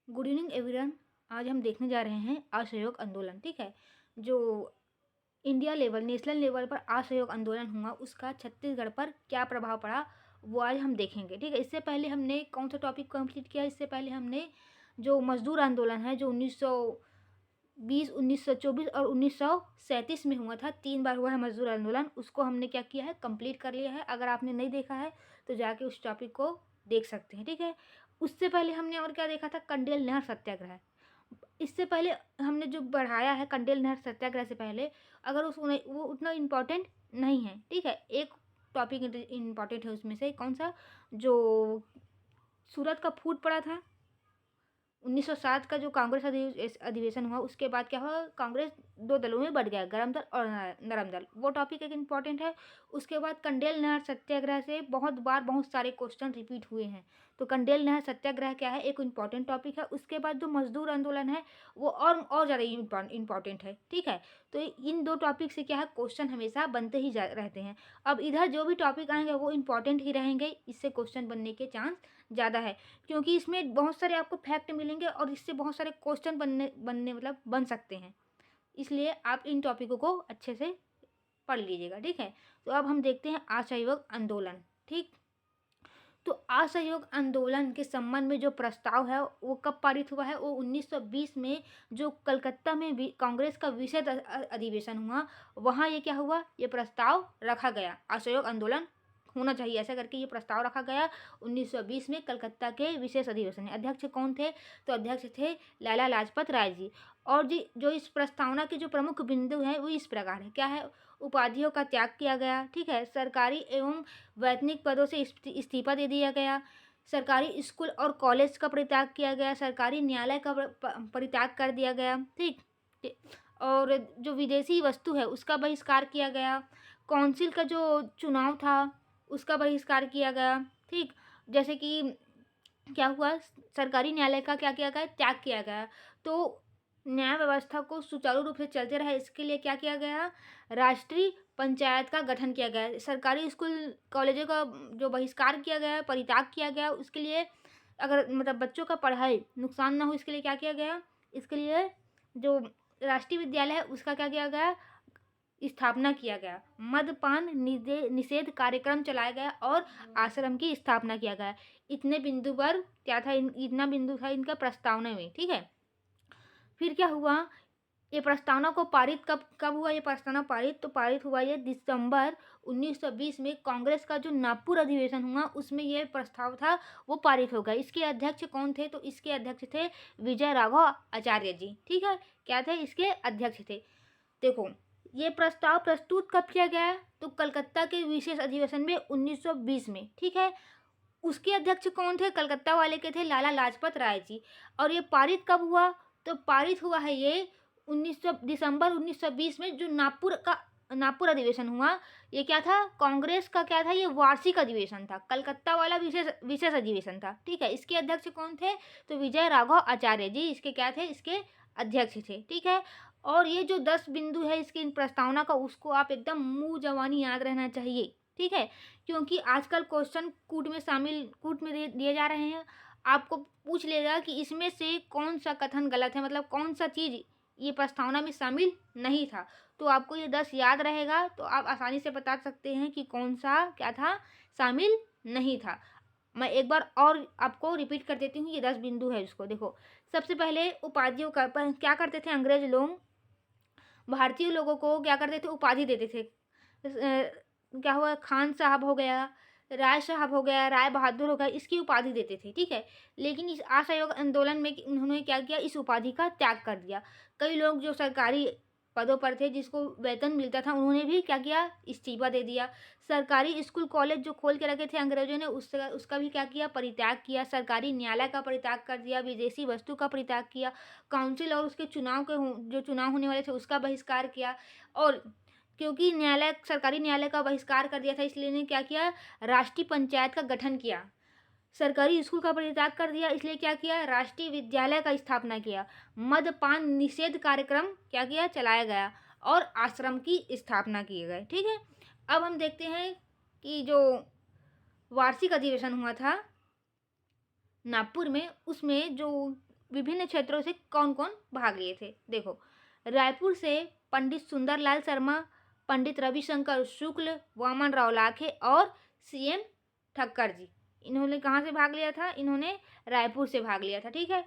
Good evening everyone. आज हम देखने जा रहे हैं असहयोग आंदोलन। ठीक है, जो इंडिया लेवल नेशनल लेवल पर असहयोग आंदोलन हुआ उसका छत्तीसगढ़ पर क्या प्रभाव पड़ा वो आज हम देखेंगे। ठीक है, इससे पहले हमने कौन सा टॉपिक कंप्लीट किया? इससे पहले हमने जो मजदूर आंदोलन है जो 1920, 1924 और 1937 में हुआ था, 3 बार हुआ है मजदूर आंदोलन, उसको हमने क्या किया है, कंप्लीट कर लिया है। अगर आपने नहीं देखा है तो जाके उस टॉपिक को देख सकते हैं। ठीक है, उससे पहले हमने और क्या देखा था? कंडेल नहर सत्याग्रह। इससे पहले हमने जो बढ़ाया है कंडेल नहर सत्याग्रह से पहले, अगर वो उतना इम्पोर्टेंट नहीं है। ठीक है, एक टॉपिक इम्पॉर्टेंट है उसमें से। कौन सा? जो सूरत का फूट पड़ा था 1907 का, जो कांग्रेस अधिवेशन हुआ, उसके बाद क्या हुआ? कांग्रेस 2 दलों में बढ़ गया, गरम दल और नरम दल। वो टॉपिक एक इम्पॉर्टेंट है। उसके बाद कंडेल नहर सत्याग्रह से बहुत बार बहुत सारे क्वेश्चन रिपीट हुए हैं, तो कंडेल नहर सत्याग्रह क्या है, एक इम्पॉर्टेंट टॉपिक है। उसके बाद जो मजदूर आंदोलन है वो और ज़्यादा इम्पॉर्टेंट है। ठीक है, तो इन 2 टॉपिक से क्या है, क्वेश्चन हमेशा बनते ही रहते हैं। अब इधर जो भी टॉपिक आएंगे वो इम्पॉर्टेंट ही रहेंगे, इससे क्वेश्चन बनने के चांस ज़्यादा है, क्योंकि इसमें बहुत सारे आपको फैक्ट मिलेंगे और इससे बहुत सारे क्वेश्चन बनने मतलब बन सकते हैं। इसलिए आप इन टॉपिकों को अच्छे से पढ़ लीजिएगा। ठीक है, तो अब हम देखते हैं असहयोग आंदोलन। ठीक, तो असहयोग आंदोलन के संबंध में जो प्रस्ताव है वो कब पारित हुआ है? वो 1920 में जो कलकत्ता में कांग्रेस का विशेष अधिवेशन हुआ, वहाँ ये क्या हुआ, ये प्रस्ताव रखा गया, असहयोग आंदोलन होना चाहिए ऐसा करके ये प्रस्ताव रखा गया 1920 में कलकत्ता के विशेष अधिवेशन में। अध्यक्ष कौन थे? तो अध्यक्ष थे लाला लाजपत राय जी। और जी जो इस प्रस्तावना के जो प्रमुख बिंदु हैं वो इस प्रकार है। क्या है? उपाधियों का त्याग किया गया। ठीक है, सरकारी एवं वैतनिक पदों से इस्तीफा दे दिया गया, सरकारी स्कूल और कॉलेज का परित्याग किया गया, सरकारी न्यायालय का परित्याग कर दिया गया। ठीक, और जो विदेशी वस्तु है उसका बहिष्कार किया गया, काउंसिल का जो चुनाव था उसका बहिष्कार किया गया। ठीक, जैसे कि क्या हुआ, सरकारी न्यायालय का क्या किया गया, त्याग किया गया। तो न्याय व्यवस्था को सुचारू रूप से चलते रहे इसके लिए क्या किया गया, राष्ट्रीय पंचायत का गठन किया गया। सरकारी स्कूल कॉलेजों का जो बहिष्कार किया गया, परित्याग किया गया, उसके लिए अगर मतलब बच्चों का पढ़ाई नुकसान ना हो इसके लिए क्या किया गया, इसके लिए जो राष्ट्रीय विद्यालय है उसका क्या किया गया, स्थापना किया गया। मद्यपान निषेध कार्यक्रम चलाया गया और आश्रम की स्थापना किया गया। इतने बिंदु पर क्या था, इतना बिंदु था इनका प्रस्तावना में। ठीक है, फिर क्या हुआ, ये प्रस्तावना को पारित कब कब हुआ? ये प्रस्तावना पारित तो पारित हुआ ये दिसंबर 1920 में कांग्रेस का जो नागपुर अधिवेशन हुआ उसमें ये प्रस्ताव था वो पारित हो गया। इसके अध्यक्ष कौन थे? तो इसके अध्यक्ष थे विजय राघव आचार्य जी। ठीक है, क्या थे? इसके अध्यक्ष थे। देखो, ये प्रस्ताव प्रस्तुत कब किया गया? तो कलकत्ता के विशेष अधिवेशन में 1920 में। ठीक है, उसके अध्यक्ष कौन थे? कलकत्ता वाले के थे लाला लाजपत राय जी। और ये पारित कब हुआ? तो पारित हुआ है ये दिसंबर 1920 में, जो नागपुर अधिवेशन हुआ। ये क्या था? कांग्रेस का क्या था? ये वार्षिक अधिवेशन था, कलकत्ता वाला विशेष अधिवेशन था। ठीक है, इसके अध्यक्ष कौन थे? तो विजय राघव आचार्य जी इसके क्या थे? इसके अध्यक्ष थे। ठीक है, और ये जो 10 बिंदु है इसकी प्रस्तावना का, उसको आप एकदम मुंह जवानी याद रहना चाहिए। ठीक है, क्योंकि आजकल क्वेश्चन कूट में दिए जा रहे हैं। आपको पूछ लेगा कि इसमें से कौन सा कथन गलत है, मतलब कौन सा चीज़ ये प्रस्तावना में शामिल नहीं था। तो आपको ये 10 याद रहेगा तो आप आसानी से बता सकते हैं कि कौन सा क्या था, शामिल नहीं था। मैं एक बार और आपको रिपीट कर देती हूँ, ये 10 बिंदु है उसको देखो। सबसे पहले उपाधियों का क्या करते थे अंग्रेज लोग? भारतीय लोगों को क्या करते थे? उपाधि देते थे। क्या हुआ, खान साहब हो गया, राय साहब हो गया, राय बहादुर हो गया, इसकी उपाधि देते थे। ठीक है, लेकिन इस असहयोग आंदोलन में उन्होंने क्या किया, इस उपाधि का त्याग कर दिया। कई लोग जो सरकारी पदों पर थे जिसको वेतन मिलता था उन्होंने भी क्या किया, इस्तीफा दे दिया। सरकारी स्कूल कॉलेज जो खोल के रखे थे अंग्रेजों ने उसका भी क्या किया, परित्याग किया। सरकारी न्यायालय का परित्याग कर दिया, विदेशी वस्तु का परित्याग किया, काउंसिल और उसके जो चुनाव होने वाले थे उसका बहिष्कार किया। और क्योंकि सरकारी न्यायालय का बहिष्कार कर दिया था इसलिए इन्होंने क्या किया, राष्ट्रीय पंचायत का गठन किया। सरकारी स्कूल का परित्याग कर दिया इसलिए क्या किया, राष्ट्रीय विद्यालय का स्थापना किया। मद्यपान निषेध कार्यक्रम क्या किया, चलाया गया, और आश्रम की स्थापना किए गए। ठीक है, अब हम देखते हैं कि जो वार्षिक अधिवेशन हुआ था नागपुर में, उसमें जो विभिन्न क्षेत्रों से कौन कौन भाग लिए थे। देखो, रायपुर से पंडित सुंदरलाल शर्मा, पंडित रविशंकर शुक्ल, वामन राव लाखे और सीएम ठक्कर जी। इन्होंने कहाँ से भाग लिया था? इन्होंने रायपुर से भाग लिया था। ठीक है।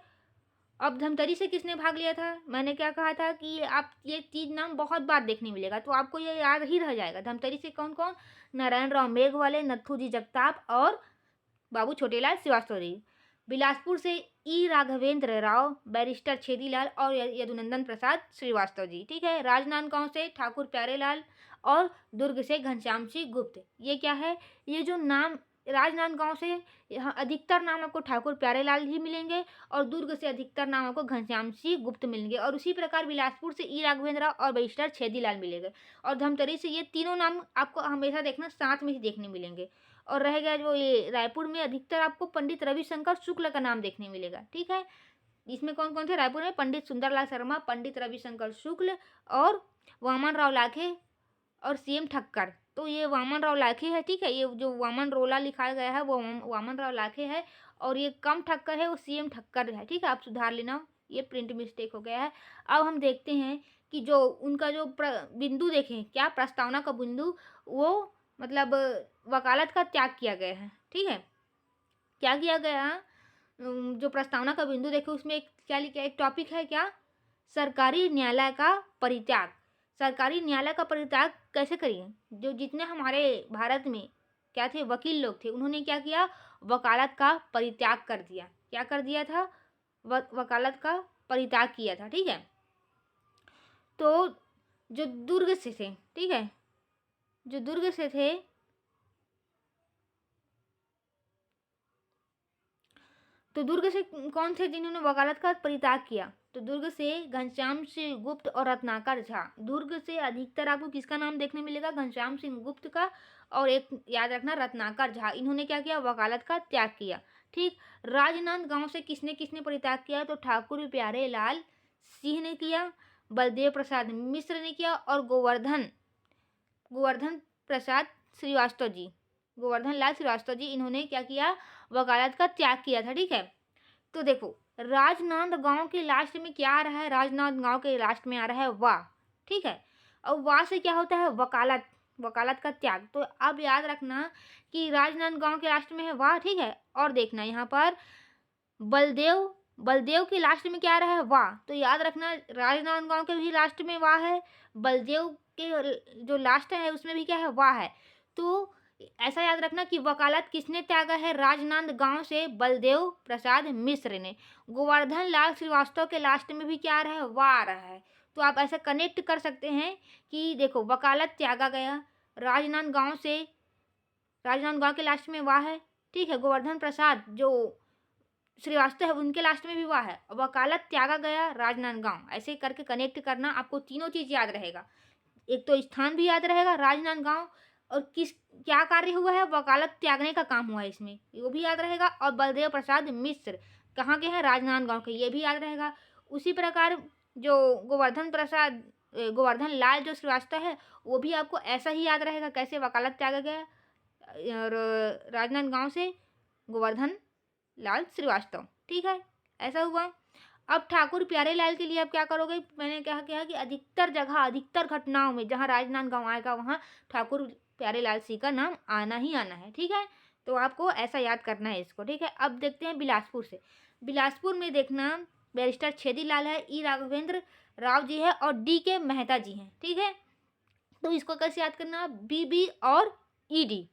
अब धमतरी से किसने भाग लिया था? मैंने क्या कहा था कि आप ये 3 नाम बहुत बार देखने मिलेगा, तो आपको ये याद ही रह जाएगा। धमतरी से कौन कौन? नारायण राव मेघवाले, नथुजी जगताप और बाबू छोटेलाल श्रीवास्तव जी। बिलासपुर से ई राघवेंद्र राव, बैरिस्टर छेदीलाल और यदुनंदन प्रसाद श्रीवास्तव जी। ठीक है। राजनांदगांव से ठाकुर प्यारेलाल और दुर्ग से घनश्याम सिंह गुप्त। ये क्या है? ये जो नाम राजनांदगांव से यहाँ अधिकतर नाम आपको ठाकुर प्यारेलाल ही मिलेंगे और दुर्ग से अधिकतर नाम आपको घनश्याम सिंह गुप्त मिलेंगे। और उसी प्रकार बिलासपुर से ई राघवेंद्र राव और बैरिस्टर छेदीलाल मिलेंगे। और धमतरी से ये तीनों नाम आपको हमेशा देखना साथ में ही देखने मिलेंगे। और रह गया जो ये रायपुर में अधिकतर आपको पंडित रविशंकर शुक्ल का नाम देखने मिलेगा। ठीक है। इसमें कौन कौन थे? रायपुर में पंडित सुंदरलाल शर्मा, पंडित रविशंकर शुक्ल और वामन राव लाखे और सीएम ठक्कर। तो ये वामन राव लाखे है। ठीक है। ये जो वामन रोला लिखा गया है वो वामन राव लाखे है और ये कम ठक्कर है वो सीएम ठक्कर है। ठीक है। आप सुधार लेना, ये प्रिंट मिस्टेक हो गया है। अब हम देखते हैं कि जो उनका जो बिंदु देखें, क्या प्रस्तावना का बिंदु, वो मतलब वकालत का त्याग किया गया है। ठीक है। क्या किया गया? जो प्रस्तावना का बिंदु देखो उसमें एक क्या लिखा है? एक टॉपिक है क्या? सरकारी न्यायालय का परित्याग। सरकारी न्यायालय का परित्याग कैसे करिए? जो जितने हमारे भारत में क्या थे, वकील लोग थे, उन्होंने क्या किया? वकालत का परित्याग कर दिया। क्या कर दिया था? वकालत का परित्याग किया था। ठीक है। तो जो दुर्ग से थे, ठीक है, जो दुर्ग से थे, तो दुर्ग से कौन थे जिन्होंने वकालत का परित्याग किया? तो दुर्ग से घनश्याम सिंह गुप्त और रत्नाकर झा। दुर्ग से अधिकतर आपको किसका नाम देखने मिलेगा? घनश्याम सिंह गुप्त का, और एक याद रखना रत्नाकर झा। इन्होंने क्या किया? वकालत का त्याग किया। ठीक। राजनांदगांव से किसने किसने परित्याग किया? तो ठाकुर प्यारे लाल सिंह ने किया, बलदेव प्रसाद मिश्र ने किया और गोवर्धन प्रसाद श्रीवास्तव जी, गोवर्धन लाल श्रीवास्तव जी, इन्होंने क्या किया? वकालत का त्याग किया था। ठीक है। तो देखो, राजनांदगांव के लास्ट में क्या आ रहा है? राजनांदगांव के लास्ट में आ रहा है वाह। ठीक है। और वाह से क्या होता है? वकालत, वकालत का त्याग। तो अब याद रखना कि राजनांदगांव के लास्ट में है वाह। ठीक है। और देखना यहाँ पर बलदेव के लास्ट में क्या आ रहा है? वाह। तो याद रखना राजनांदगांव के भी लास्ट में वाह है, बलदेव के जो लास्ट है उसमें भी क्या है? वाह है। तो ऐसा याद रखना कि वकालत किसने त्यागा है? राजनांदगांव से बलदेव प्रसाद मिश्र ने। गोवर्धन लाल श्रीवास्तव के लास्ट में भी क्या आ रहा है? वाह आ रहा है। तो आप ऐसा कनेक्ट कर सकते हैं कि देखो, वकालत त्यागा गया राजनांदगांव से, राजनांदगांव के लास्ट में वाह है। ठीक है। गोवर्धन प्रसाद जो श्रीवास्तव है उनके लास्ट में भी वाह है। वकालत त्यागा गया राजनांदगांव। ऐसे करके कनेक्ट करना, आपको तीनों चीज याद रहेगा। एक तो स्थान भी याद रहेगा राजनांदगांव, और किस क्या कार्य हुआ है? वकालत त्यागने का काम हुआ है इसमें, वो भी याद रहेगा। और बलदेव प्रसाद मिश्र कहाँ के हैं? राजनांदगांव के, ये भी याद रहेगा। उसी प्रकार जो गोवर्धन लाल जो श्रीवास्तव है वो भी आपको ऐसा ही याद रहेगा। कैसे? वकालत त्यागा गया और राजनांदगांव से गोवर्धन लाल श्रीवास्तव। ठीक है। ऐसा हुआ। अब ठाकुर प्यारेलाल के लिए आप क्या करोगे? मैंने क्या किया कि अधिकतर जगह, अधिकतर घटनाओं में जहाँ राजनांदगांव आएगा वहाँ ठाकुर प्यारेलाल सिंह का नाम आना ही आना है। ठीक है। तो आपको ऐसा याद करना है इसको। ठीक है। अब देखते हैं बिलासपुर से। बिलासपुर में देखना बैरिस्टर छेदीलाल है, ई राघवेंद्र राव जी है और डी के मेहता जी हैं। ठीक है। तो इसको कैसे याद करना? बीबी और ईडी।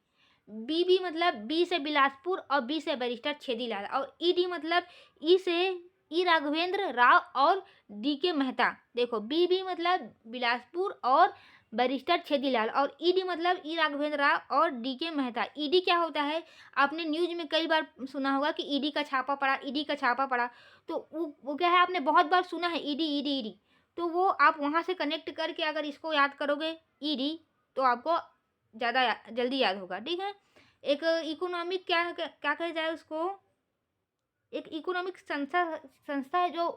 बीबी मतलब बी से बिलासपुर और बी से बैरिस्टर छेदीलाल, और ईडी मतलब ई से ई राघवेंद्र राव और डी के मेहता। देखो, बीबी मतलब बिलासपुर और बैरिस्टर छेदीलाल और ईडी मतलब ई राघवेंद्र राव और डी के मेहता। ईडी क्या होता है? आपने न्यूज में कई बार सुना होगा कि ईडी का छापा पड़ा, ईडी का छापा पड़ा। तो वो क्या है? आपने बहुत बार सुना है ईडी ईडी ईडी। तो वो आप वहाँ से कनेक्ट करके अगर इसको याद करोगे ईडी, तो आपको ज़्यादा जल्दी याद होगा। ठीक है। एक इकोनॉमिक क्या कहा जाए उसको? एक इकोनॉमिक संस्था है जो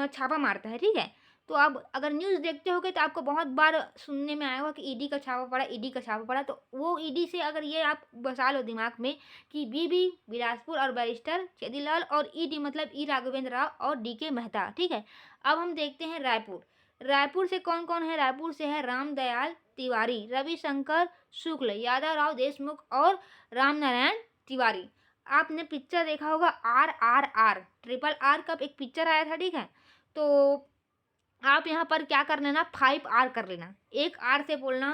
छापा मारता है। ठीक है। तो आप अगर न्यूज़ देखते होगे तो आपको बहुत बार सुनने में आया होगा कि ईडी का छापा पड़ा, ईडी का छापा पड़ा। तो वो ईडी से अगर ये आप बसा लो दिमाग में कि बीबी बिलासपुर और बैरिस्टर छेदीलाल और ईडी मतलब ई राघवेंद्र राव और डीके मेहता, ठीक है। अब हम देखते हैं रायपुर। रायपुर से कौन कौन है? रायपुर से है रामदयाल तिवारी, रविशंकर शुक्ल, यादव राव देशमुख और रामनारायण तिवारी। आपने पिक्चर देखा होगा RRR, ट्रिपल आर का एक पिक्चर आया था, ठीक है। तो आप यहाँ पर क्या कर लेना, 5R कर लेना। एक R से बोलना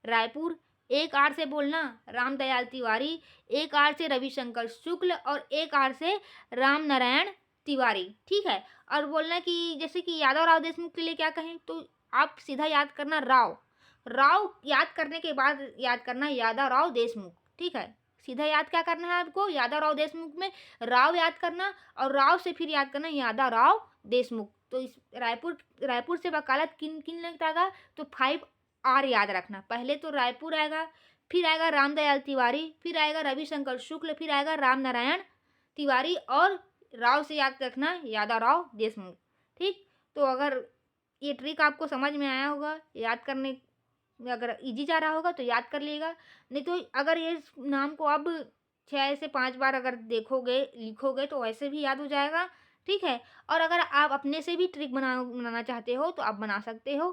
रायपुर, एक R से बोलना रामदयाल तिवारी, एक R से रविशंकर शुक्ल और एक R से रामनारायण तिवारी, ठीक है। और बोलना कि जैसे कि यादव राव देशमुख के लिए क्या कहें, तो आप सीधा याद करना राव। राव याद करने के बाद याद करना यादव राव देशमुख, ठीक है। सीधा याद क्या करना है आपको, यादव राव देशमुख में राव याद करना और राव से फिर याद करना यादव राव देशमुख। तो इस रायपुर से वकालत किन किन लगता है, तो 5R याद रखना। पहले तो रायपुर आएगा, फिर आएगा रामदयाल तिवारी, फिर आएगा रविशंकर शुक्ल, फिर आएगा रामनारायण तिवारी और राव से याद रखना यादव राव देशमुख, ठीक। तो अगर ये ट्रिक आपको समझ में आया होगा, याद करने अगर इजी जा रहा होगा तो याद कर लीजिएगा। नहीं तो अगर ये नाम को अब 6 से 5 बार अगर देखोगे लिखोगे तो वैसे भी याद हो जाएगा, ठीक है। और अगर आप अपने से भी ट्रिक बनाना चाहते हो तो आप बना सकते हो,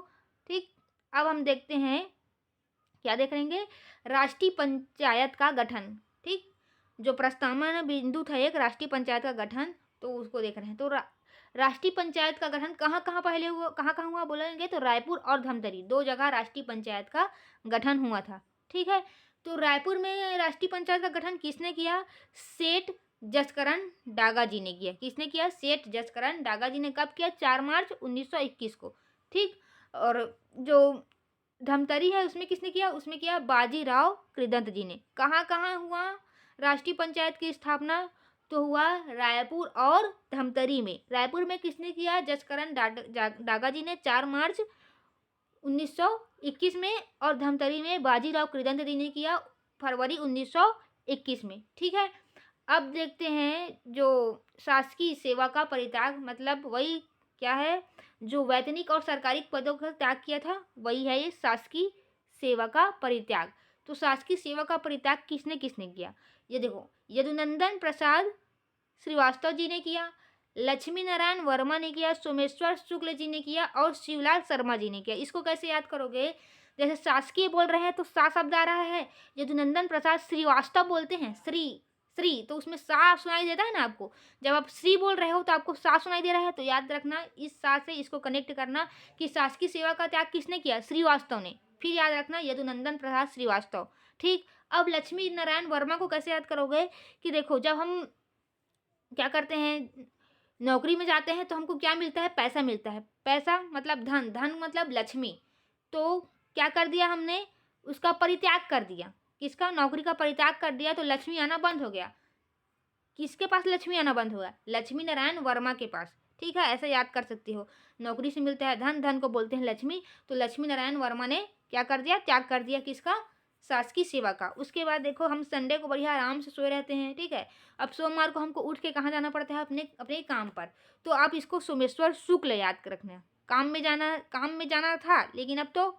ठीक। अब हम देखते हैं क्या देख लेंगे, राष्ट्रीय पंचायत का गठन, ठीक। जो प्रस्तावना बिंदु था एक राष्ट्रीय पंचायत का गठन, तो उसको देख रहे हैं। तो राष्ट्रीय पंचायत का गठन कहाँ कहाँ पहले हुआ, कहाँ कहाँ हुआ बोलेंगे, तो रायपुर और धमतरी 2 जगह राष्ट्रीय पंचायत का गठन हुआ था, ठीक है। तो रायपुर में राष्ट्रीय पंचायत का गठन किसने किया? सेठ जसकरण डागा जी ने किया। किसने किया? सेठ जसकरण डागा जी ने। कब किया? 4 मार्च 1921 को, ठीक। और जो धमतरी है उसमें किसने किया? उसमें किया बाजीराव कृदंत जी ने। कहाँ कहाँ हुआ राष्ट्रीय पंचायत की स्थापना? तो हुआ रायपुर और धमतरी में। रायपुर में किसने किया? जसकरण डागा जी ने 4 मार्च 1921 में, और धमतरी में बाजीराव कृदंत जी ने किया फरवरी 1921 में, ठीक है। अब देखते हैं जो शासकीय सेवा का परित्याग, मतलब वही क्या है, जो वैतनिक और सरकारी पदों का त्याग किया था वही है ये शासकीय सेवा का परित्याग। तो शासकीय सेवा का परित्याग किसने किसने किया? ये देखो, यदुनंदन प्रसाद श्रीवास्तव जी ने किया, लक्ष्मी नारायण वर्मा ने किया, सोमेश्वर शुक्ल जी ने किया और शिवलाल शर्मा जी ने किया। इसको कैसे याद करोगे? जैसे शासकीय बोल रहे हैं तो सा शब्द आ रहा है, यदुनंदन प्रसाद श्रीवास्तव बोलते हैं, श्री तो उसमें सा सुनाई देता है ना आपको। जब आप श्री बोल रहे हो तो आपको सा सुनाई दे रहा है, तो याद रखना इस सा से इसको कनेक्ट करना कि शासकीय सेवा का त्याग किसने किया? श्रीवास्तव ने। फिर याद रखना यदुनंदन प्रसाद श्रीवास्तव, ठीक। अब लक्ष्मी नारायण वर्मा को कैसे याद करोगे? कि देखो, जब हम क्या करते हैं, नौकरी में जाते हैं तो हमको क्या मिलता है? पैसा मिलता है। पैसा मतलब धन, धन मतलब लक्ष्मी। तो क्या कर दिया हमने? उसका परित्याग कर दिया। किसका? नौकरी का परित्याग कर दिया, तो लक्ष्मी आना बंद हो गया। किसके पास लक्ष्मी आना बंद हुआ? लक्ष्मी नारायण वर्मा के पास, ठीक है। ऐसे याद कर सकती हो। नौकरी से मिलता है धन, धन को बोलते हैं लक्ष्मी, तो लक्ष्मी नारायण वर्मा ने क्या कर दिया? त्याग कर दिया। किसका? शासकीय सेवा का। उसके बाद देखो, हम संडे को बढ़िया आराम से सोए रहते हैं, ठीक है। अब सोमवार को हमको उठ के कहाँ जाना पड़ता है? अपने अपने काम पर। तो आप इसको सोमेश्वर शुक्ल याद रखना। काम में जाना था, लेकिन अब तो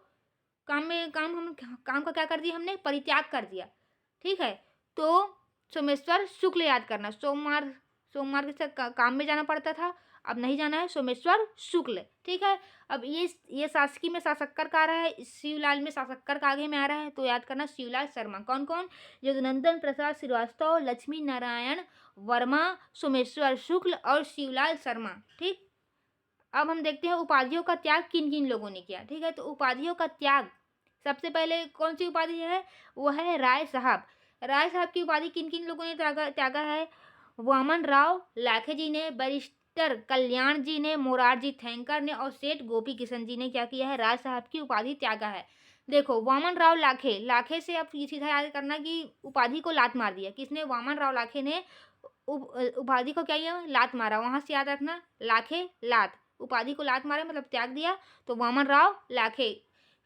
काम का क्या कर दिया हमने? परित्याग कर दिया, ठीक है। तो सोमेश्वर शुक्ल याद करना। सोमवार के साथ काम में जाना पड़ता था, अब नहीं जाना है, सोमेश्वर शुक्ल, ठीक है। अब ये शासकीय में शासकर का आ रहा है, शिवलाल में शासकर का आगे में आ रहा है, तो याद करना शिवलाल शर्मा। कौन कौन? यदुनंदन प्रसाद श्रीवास्तव, लक्ष्मी नारायण वर्मा, सोमेश्वर शुक्ल और शिवलाल शर्मा, ठीक। अब हम देखते हैं उपाधियों का त्याग किन किन लोगों ने किया, ठीक है। तो उपाधियों का त्याग सबसे पहले कौन सी उपाधि है? वो है राय साहब। राय साहब की उपाधि किन किन लोगों ने त्यागा है? वामन राव लाखे जी ने, बैरिस्टर कल्याण जी ने, मोरारजी थैंकर ने और सेठ गोपी किशन जी ने क्या किया है? राय साहब की उपाधि त्यागा है। देखो, वामन राव लाखे से आप सीधा याद करना कि उपाधि को लात मार दिया। किसने? वामन राव लाखे ने उपाधि को क्या किया? लात मारा। वहां से याद रखना लाखे लात, उपाधि को लात मारे मतलब त्याग दिया, तो वामन राव लाखे।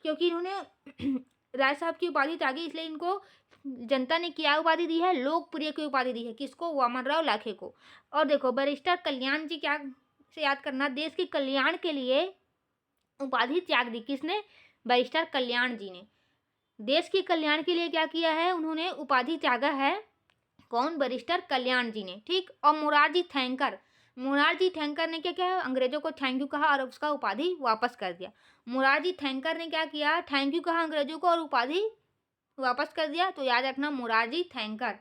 क्योंकि इन्होंने राय साहब की उपाधि त्यागी, इसलिए इनको जनता ने क्या उपाधि दी है? लोकप्रिय की उपाधि दी है। किसको? वामन राव लाखे को। और देखो, बैरिस्टर कल्याण जी क्या से याद करना? देश के कल्याण के लिए उपाधि त्याग दी। किसने? बैरिस्टर कल्याण जी ने। देश के कल्याण के लिए क्या किया है? उन्होंने उपाधि त्यागा है। कौन? बैरिस्टर कल्याण जी ने। ठीक। और मोरारजी थैंकर ने क्या किया? अंग्रेजों को थैंक यू कहा और उसका उपाधि वापस कर दिया। मोरारजी थैंकर ने क्या किया? थैंक यू कहा अंग्रेजों को और उपाधि वापस कर दिया। तो याद रखना, मोरारजी थैंकर।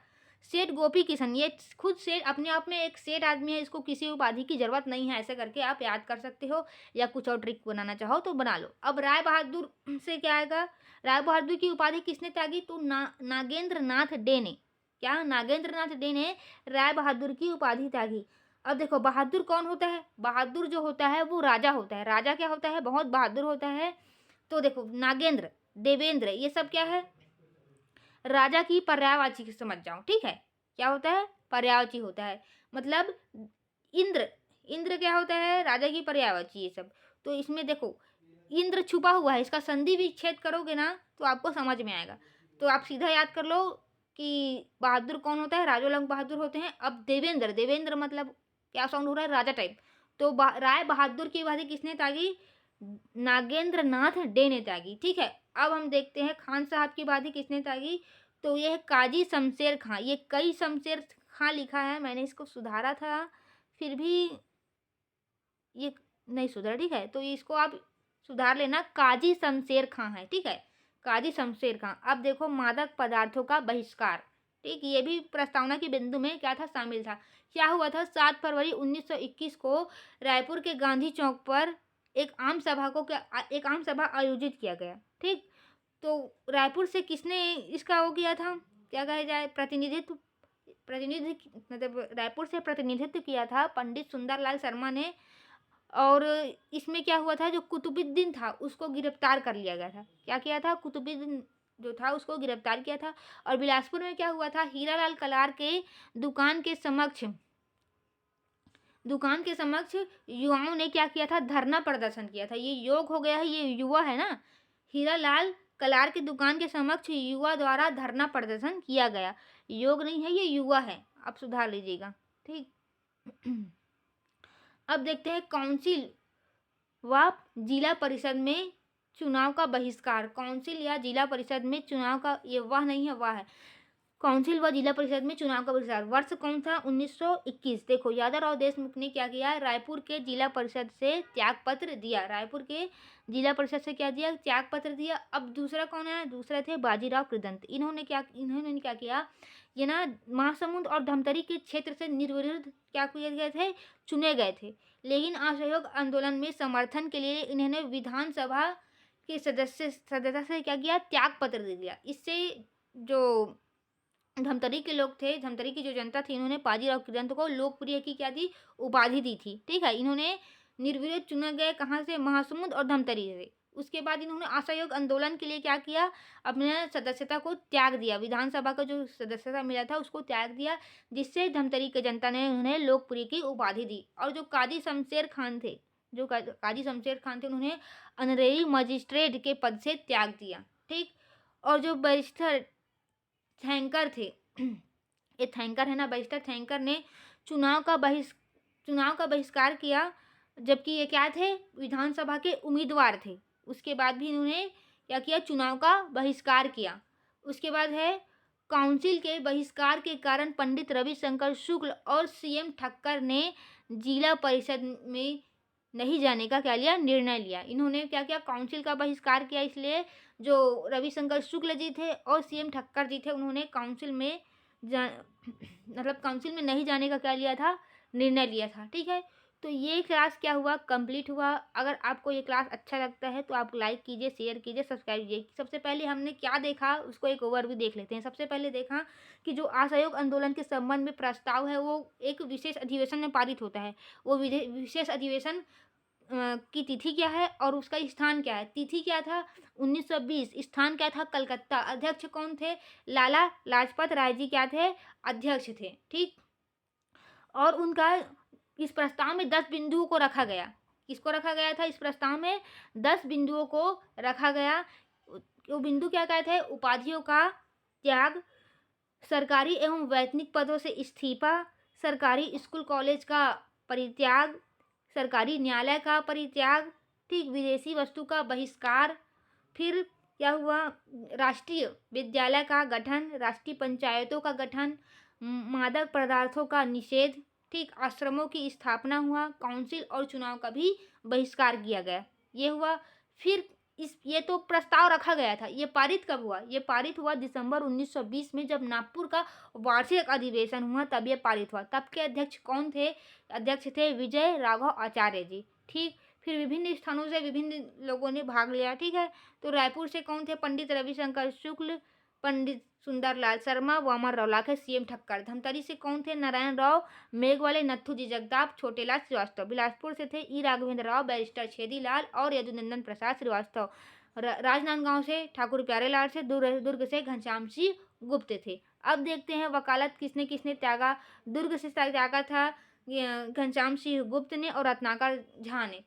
सेठ गोपी किशन, ये खुद सेठ, अपने आप में एक सेठ आदमी है, इसको किसी उपाधि की जरूरत नहीं है। ऐसे करके आप याद कर सकते हो, या कुछ और ट्रिक बनाना चाहो तो बना लो। अब राय बहादुर से क्या आएगा? राय बहादुर की उपाधि किसने त्यागी? तो नागेंद्र नाथ डे ने। क्या? नागेंद्र नाथ डे ने राय बहादुर की उपाधि त्यागी। अब देखो, बहादुर कौन होता है? बहादुर जो होता है वो राजा होता है। राजा क्या होता है? बहुत बहादुर होता है। तो देखो, नागेंद्र, देवेंद्र, ये सब क्या है? राजा की पर्यायवाची समझ जाओ। ठीक है, क्या होता है? पर्यायवाची होता है। मतलब इंद्र, इंद्र क्या होता है? राजा की पर्यायवाची। ये सब तो इसमें देखो, इंद्र छुपा हुआ है। इसका संधि विच्छेद करोगे ना तो आपको समझ में आएगा। तो आप सीधा याद कर लो कि बहादुर कौन होता है? राजोलंग बहादुर होते हैं। अब देवेंद्र, देवेंद्र मतलब क्या साउंड हो रहा है? राजा टाइप। तो राय बहादुर की उपाधि किसने त्यागी? नागेंद्र नाथ डे ने त्यागी। ठीक है। अब हम देखते हैं खान साहब की उपाधि किसने त्यागी। तो ये है काजी शमशेर खां। ये कई शमशेर खां लिखा है, मैंने इसको सुधारा था, फिर भी ये नहीं सुधरा। ठीक है, तो इसको आप सुधार लेना, काजी शमशेर खां है। ठीक है, काजी शमशेर खां। अब देखो, मादक पदार्थों का बहिष्कार। ठीक, ये भी प्रस्तावना के बिंदु में क्या था? शामिल था। क्या हुआ था? 7 फरवरी 1921 को रायपुर के गांधी चौक पर एक आम सभा आयोजित किया गया। ठीक। तो रायपुर से किसने इसका वो किया था? क्या कहा जाए? प्रतिनिधि मतलब रायपुर से प्रतिनिधित्व किया था पंडित सुंदरलाल शर्मा ने। और इसमें क्या हुआ था? जो कुतुबुद्दीन था उसको गिरफ्तार कर लिया गया था। क्या किया था? कुतुबुद्दीन जो था उसको गिरफ्तार किया था। और बिलासपुर में क्या हुआ था? हीरालाल कलार के दुकान के समक्ष युवाओं ने क्या किया था? धरना प्रदर्शन किया था। ये योग हो गया है, ये युवा है ना। हीरालाल कलार की दुकान के समक्ष युवा द्वारा धरना प्रदर्शन किया गया। योग नहीं है, ये युवा है, आप सुधार लीजिएगा। ठीक। अब देखते हैं काउंसिल व जिला परिषद में चुनाव का बहिष्कार। काउंसिल या जिला परिषद में चुनाव का, ये वह नहीं है, वह है। काउंसिल व जिला परिषद में चुनाव का बहिष्कार। वर्ष कौन था? 1921। देखो, यादवराव देशमुख ने क्या किया? रायपुर के जिला परिषद से त्यागपत्र दिया। रायपुर के जिला परिषद से क्या दिया? त्यागपत्र दिया। अब दूसरा कौन है? दूसरे थे बाजीराव कृदंत। इन्होंने क्या किया? ये ना महासमुंद और धमतरी के क्षेत्र से निर्विरोध क्या किए गए थे? चुने गए थे। लेकिन असहयोग आंदोलन में समर्थन के लिए इन्होंने विधानसभा के सदस्य से क्या किया? त्याग पत्र दे दिया। इससे जो धमतरी के लोग थे, धमतरी की जो जनता थी, इन्होंने बाजीराव कृदंत को लोकप्रिय की क्या दी? उपाधि दी थी। ठीक है, इन्होंने निर्विरोध चुने गए कहाँ से? महासमुंद और धमतरी से। उसके बाद इन्होंने असहयोग आंदोलन के लिए क्या किया? अपने सदस्यता को त्याग दिया। विधानसभा का जो सदस्यता मिला था उसको त्याग दिया, जिससे धमतरी की जनता ने उन्हें लोकप्रिय की उपाधि दी। और जो काजी शमशेर खान थे, उन्होंने ऑनरेरी मजिस्ट्रेट के पद से त्याग दिया। ठीक। और जो बैरिस्टर थैंकर थे, ये थैंकर है ना, बैरिस्टर थैंकर ने चुनाव का बहिष्कार किया। जबकि ये क्या थे? विधानसभा के उम्मीदवार थे। उसके बाद भी इन्होंने क्या किया? चुनाव का बहिष्कार किया। उसके बाद है काउंसिल के बहिष्कार के कारण पंडित रविशंकर शुक्ल और सीएम ठक्कर ने जिला परिषद में नहीं जाने का क्या लिया? निर्णय लिया। इन्होंने क्या किया? काउंसिल का बहिष्कार किया। इसलिए जो रविशंकर शुक्ल जी थे और सीएम ठक्कर जी थे, उन्होंने काउंसिल में मतलब काउंसिल में नहीं जाने का क्या लिया था? निर्णय लिया था। ठीक है, तो ये क्लास क्या हुआ? कंप्लीट हुआ। अगर आपको ये क्लास अच्छा लगता है तो आप लाइक कीजिए, शेयर कीजिए, सब्सक्राइब कीजिए। सबसे पहले हमने क्या देखा उसको एक ओवरव्यू देख लेते हैं। सबसे पहले देखा कि जो असहयोग आंदोलन के संबंध में प्रस्ताव है वो एक विशेष अधिवेशन में पारित होता है। वो विशेष अधिवेशन की तिथि क्या है और उसका स्थान क्या है? तिथि क्या था? 1920। स्थान क्या था? कलकत्ता। अध्यक्ष कौन थे? लाला लाजपत राय जी क्या थे? अध्यक्ष थे। ठीक। और उनका इस प्रस्ताव में 10 बिंदुओं को रखा गया। किसको रखा गया था? इस प्रस्ताव में 10 बिंदुओं को रखा गया। वो बिंदु क्या कहते हैं? उपाधियों का त्याग, सरकारी एवं वैतनिक पदों से इस्तीफा, सरकारी स्कूल कॉलेज का परित्याग, सरकारी न्यायालय का परित्याग, ठीक, विदेशी वस्तु का बहिष्कार। फिर क्या हुआ, राष्ट्रीय विद्यालय का गठन, राष्ट्रीय पंचायतों का गठन, मादक पदार्थों का निषेध, ठीक, आश्रमों की स्थापना हुआ, काउंसिल और चुनाव का भी बहिष्कार किया गया, ये हुआ। फिर ये तो प्रस्ताव रखा गया था, ये पारित कब हुआ, ये पारित हुआ दिसंबर 1920 में, जब नागपुर का वार्षिक अधिवेशन हुआ तब ये पारित हुआ। तब के अध्यक्ष कौन थे, अध्यक्ष थे विजय राघव आचार्य जी, ठीक। फिर विभिन्न स्थानों से विभिन्न लोगों ने भाग लिया, ठीक है। तो रायपुर से कौन थे, पंडित रविशंकर शुक्ल, पंडित सुंदरलाल शर्मा, वामन राव लाखे, सीएम ठक्कर। धमतरी से कौन थे, नारायण राव मेघवाले, नथुजी जगताप, छोटेलाल श्रीवास्तव। बिलासपुर से थे ई राघवेंद्र राव, बैरिस्टर छेदीलाल और यदुनंदन प्रसाद श्रीवास्तव। राजनांदगांव से ठाकुर प्यारेलाल से, दुर्ग से घनश्याम सिंह गुप्त थे। अब देखते हैं वकालत किसने किसने त्यागा। दुर्ग से त्यागा था घनश्याम सिंह गुप्त ने और रत्नाकर झा ने।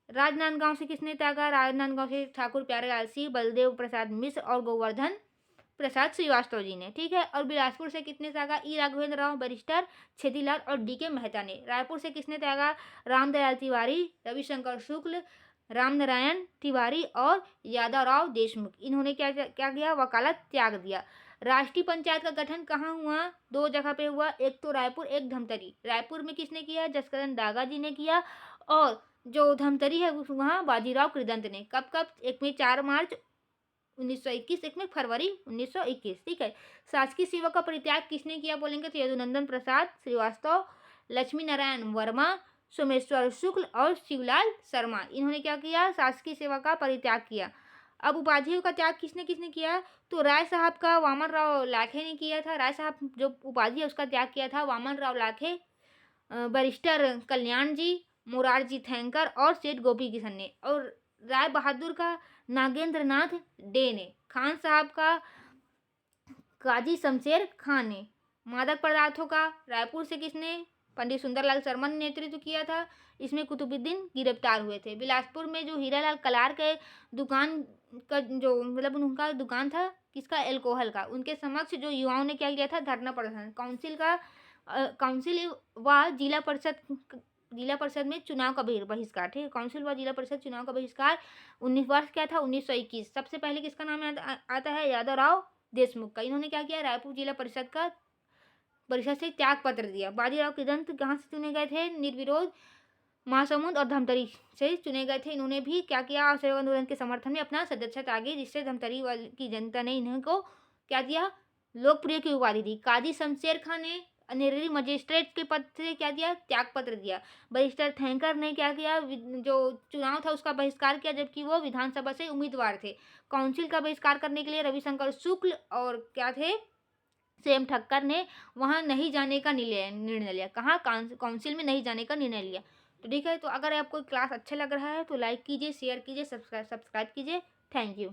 राजनांदगांव से किसने त्यागा, राजनांदगांव से ठाकुर प्यारेलाल सिंह, बलदेव प्रसाद मिश्र और गोवर्धन प्रसाद श्रीवास्तव जी ने, ठीक है। और बिलासपुर से किसने त्यागा, ई राघवेंद्र राव, बैरिस्टर छेदीलाल और डीके मेहता ने। रायपुर से किसने त्यागा, रामदयाल तिवारी, रविशंकर शुक्ल, रामनारायण तिवारी और यादव राव देशमुख। इन्होंने क्या क्या किया, वकालत त्याग दिया। राष्ट्रीय पंचायत का गठन कहाँ हुआ, दो जगह पे हुआ, एक तो रायपुर, एक धमतरी। रायपुर में किसने किया, जसकरण दागा जी ने किया, और जो धमतरी है वहाँ बाजीराव कृदंत ने। कब कब, एक में 4 मार्च 1921, एक में फरवरी 1921, ठीक है। शासकीय सेवा का परित्याग किसने किया बोलेंगे तो यदुनंदन प्रसाद श्रीवास्तव, लक्ष्मी नारायण वर्मा, सोमेश्वर शुक्ल और शिवलाल शर्मा। इन्होंने क्या किया, शासकीय सेवा का परित्याग किया। अब उपाधियों का त्याग किसने किसने किया, तो राय साहब का वामन राव लाखे ने किया था। राय साहब जो उपाधि है उसका त्याग किया था वामन राव लाखे, बैरिस्टर कल्याण जी, मोरारजी थैंकर और सेठ गोपी किशन ने। और राय बहादुर का नागेंद्र नाथ डे ने। खान साहब का काजी शमशेर खान ने। मादक पदार्थों का रायपुर से किसने, पंडित सुंदरलाल शर्मा ने नेतृत्व किया था। इसमें कुतुबुद्दीन गिरफ्तार हुए थे। बिलासपुर में जो हीरालाल कलार के दुकान का जो मतलब उनका दुकान था किसका, एल्कोहल का, उनके समक्ष जो युवाओं ने क्या किया था, धरना प्रदर्शन। काउंसिल व जिला परिषद में चुनाव का बहिष्कार, ठीक है। काउंसिल व जिला परिषद चुनाव का बहिष्कार। 19 वर्ष क्या था, 1921। सबसे पहले किसका नाम आता है, यादव राव देशमुख का। इन्होंने क्या किया, रायपुर जिला परिषद से त्याग पत्र दिया। बाजीराव कृदंत कहाँ से चुने गए थे, निर्विरोध महासमुंद और धमतरी से चुने गए थे। इन्होंने भी क्या किया, असहयोग आंदोलन के समर्थन में अपना सदस्यता आगे, जिससे धमतरी की जनता ने इन्हें को क्या दिया, लोकप्रिय की उपाधि दी। काजी शमशेर खान ने ऑनरेरी मजिस्ट्रेट के पद से क्या दिया, त्याग पत्र दिया। बैरिस्टर थैंकर ने क्या किया, जो चुनाव था उसका बहिष्कार किया, जबकि वो विधानसभा से उम्मीदवार थे। काउंसिल का बहिष्कार करने के लिए रविशंकर शुक्ल और क्या थे, सीएम ठक्कर ने वहां नहीं जाने का निर्णय लिया। कहाँ, काउंसिल में नहीं जाने का निर्णय लिया। तो ठीक है, तो अगर आपको क्लास अच्छा लग रहा है तो लाइक कीजिए, शेयर कीजिए, सब्सक्राइब कीजिए। Thank you.